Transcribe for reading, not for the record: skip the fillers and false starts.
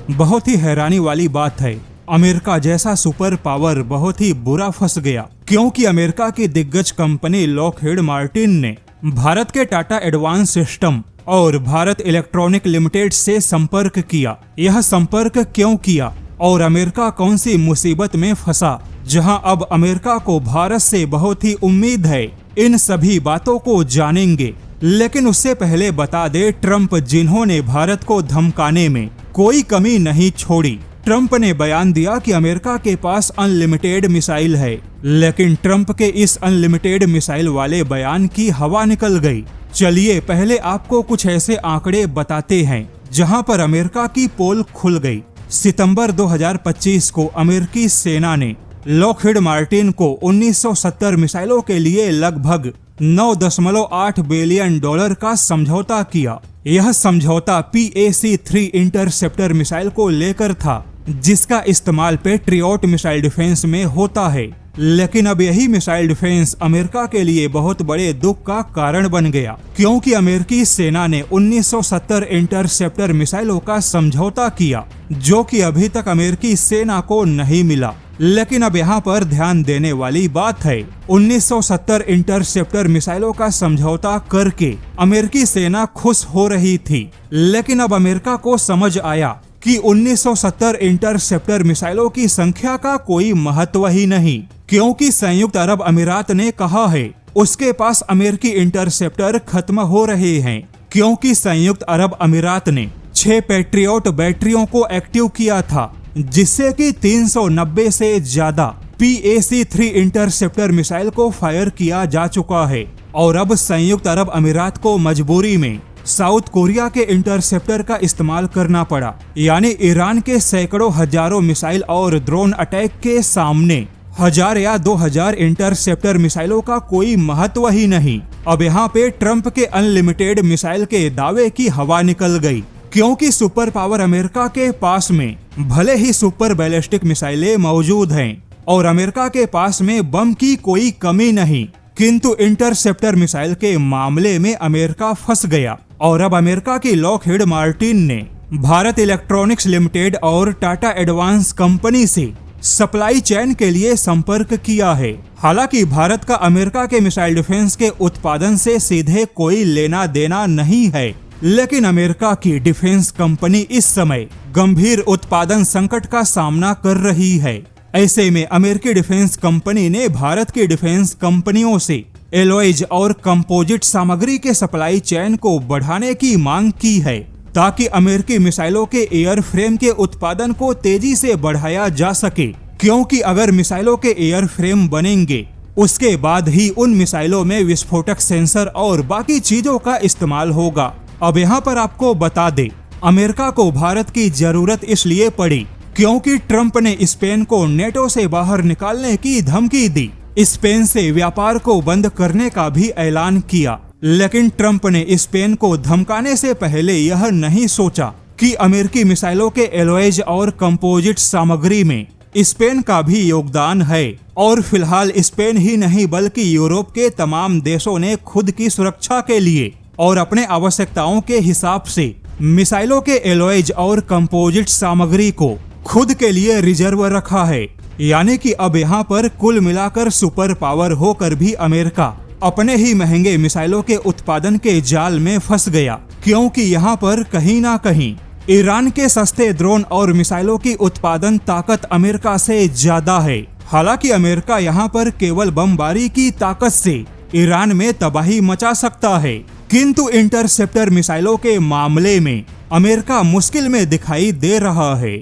बहुत ही हैरानी वाली बात है, अमेरिका जैसा सुपर पावर बहुत ही बुरा फंस गया, क्योंकि अमेरिका की दिग्गज कंपनी लॉकहीड मार्टिन ने भारत के टाटा एडवांस सिस्टम और भारत इलेक्ट्रॉनिक लिमिटेड से संपर्क किया। यह संपर्क क्यों किया और अमेरिका कौन सी मुसीबत में फंसा, जहां अब अमेरिका को भारत से बहुत ही उम्मीद है, इन सभी बातों को जानेंगे। लेकिन उससे पहले बता दे, ट्रंप जिन्होंने भारत को धमकाने में कोई कमी नहीं छोड़ी। ट्रंप ने बयान दिया कि अमेरिका के पास अनलिमिटेड मिसाइल है, लेकिन ट्रंप के इस अनलिमिटेड मिसाइल वाले बयान की हवा निकल गई। चलिए पहले आपको कुछ ऐसे आंकड़े बताते हैं जहां पर अमेरिका की पोल खुल गई। सितंबर 2025 को अमेरिकी सेना ने लॉकहीड मार्टिन को 1970 मिसाइलों के लिए लगभग $9.8 बिलियन का समझौता किया। यह समझौता PAC-3 इंटरसेप्टर मिसाइल को लेकर था, जिसका इस्तेमाल पेट्रियट मिसाइल डिफेंस में होता है। लेकिन अब यही मिसाइल डिफेंस अमेरिका के लिए बहुत बड़े दुख का कारण बन गया, क्योंकि अमेरिकी सेना ने 1970 इंटरसेप्टर मिसाइलों का समझौता किया, जो कि अभी तक अमेरिकी सेना को नहीं मिला। लेकिन अब यहाँ पर ध्यान देने वाली बात है, 1970 इंटरसेप्टर मिसाइलों का समझौता करके अमेरिकी सेना खुश हो रही थी। लेकिन अब अमेरिका को समझ आया कि 1970 इंटरसेप्टर मिसाइलों की संख्या का कोई महत्व ही नहीं, क्योंकि संयुक्त अरब अमीरात ने कहा है उसके पास अमेरिकी इंटरसेप्टर खत्म हो रहे हैं, क्योंकि संयुक्त अरब अमीरात ने 6 पेट्रियट बैटरियों को एक्टिव किया था, जिससे कि 390 से ज्यादा PAC-3 इंटरसेप्टर मिसाइल को फायर किया जा चुका है। और अब संयुक्त अरब अमीरात को मजबूरी में साउथ कोरिया के इंटरसेप्टर का इस्तेमाल करना पड़ा, यानी ईरान के सैकड़ों हजारों मिसाइल और ड्रोन अटैक के सामने 1000 या 2000 इंटरसेप्टर मिसाइलों का कोई महत्व ही नहीं। अब यहाँ पे ट्रंप के अनलिमिटेड मिसाइल के दावे की हवा निकल गई, क्योंकि सुपर पावर अमेरिका के पास में भले ही सुपर बैलिस्टिक मिसाइलें मौजूद हैं और अमेरिका के पास में बम की कोई कमी नहीं, किंतु इंटरसेप्टर मिसाइल के मामले में अमेरिका फंस गया। और अब अमेरिका की लॉकहीड मार्टिन ने भारत इलेक्ट्रॉनिक्स लिमिटेड और टाटा एडवांस कंपनी से सप्लाई चेन के लिए संपर्क किया है। हालांकि भारत का अमेरिका के मिसाइल डिफेंस के उत्पादन से सीधे कोई लेना देना नहीं है, लेकिन अमेरिका की डिफेंस कंपनी इस समय गंभीर उत्पादन संकट का सामना कर रही है। ऐसे में अमेरिकी डिफेंस कंपनी ने भारत की डिफेंस कंपनियों से एलॉयज और कंपोजिट सामग्री के सप्लाई चेन को बढ़ाने की मांग की है, ताकि अमेरिकी मिसाइलों के एयर फ्रेम के उत्पादन को तेजी से बढ़ाया जा सके। क्योंकि अगर मिसाइलों के एयर फ्रेम बनेंगे, उसके बाद ही उन मिसाइलों में विस्फोटक सेंसर और बाकी चीजों का इस्तेमाल होगा। अब यहाँ पर आपको बता दे, अमेरिका को भारत की जरूरत इसलिए पड़ी क्योंकि ट्रंप ने स्पेन को नेटो से बाहर निकालने की धमकी दी, स्पेन से व्यापार को बंद करने का भी ऐलान किया। लेकिन ट्रंप ने स्पेन को धमकाने से पहले यह नहीं सोचा कि अमेरिकी मिसाइलों के एलॉयज और कंपोजिट सामग्री में स्पेन का भी योगदान है। और फिलहाल स्पेन ही नहीं बल्कि यूरोप के तमाम देशों ने खुद की सुरक्षा के लिए और अपने आवश्यकताओं के हिसाब से मिसाइलों के एलॉयज और कंपोजिट सामग्री को खुद के लिए रिजर्व रखा है। यानी कि अब यहाँ पर कुल मिलाकर सुपर पावर होकर भी अमेरिका अपने ही महंगे मिसाइलों के उत्पादन के जाल में फंस गया, क्योंकि यहाँ पर कहीं ना कहीं ईरान के सस्ते ड्रोन और मिसाइलों की उत्पादन ताकत अमेरिका से ज्यादा है। हालांकि अमेरिका यहाँ पर केवल बमबारी की ताकत से ईरान में तबाही मचा सकता है, किंतु इंटरसेप्टर मिसाइलों के मामले में अमेरिका मुश्किल में दिखाई दे रहा है।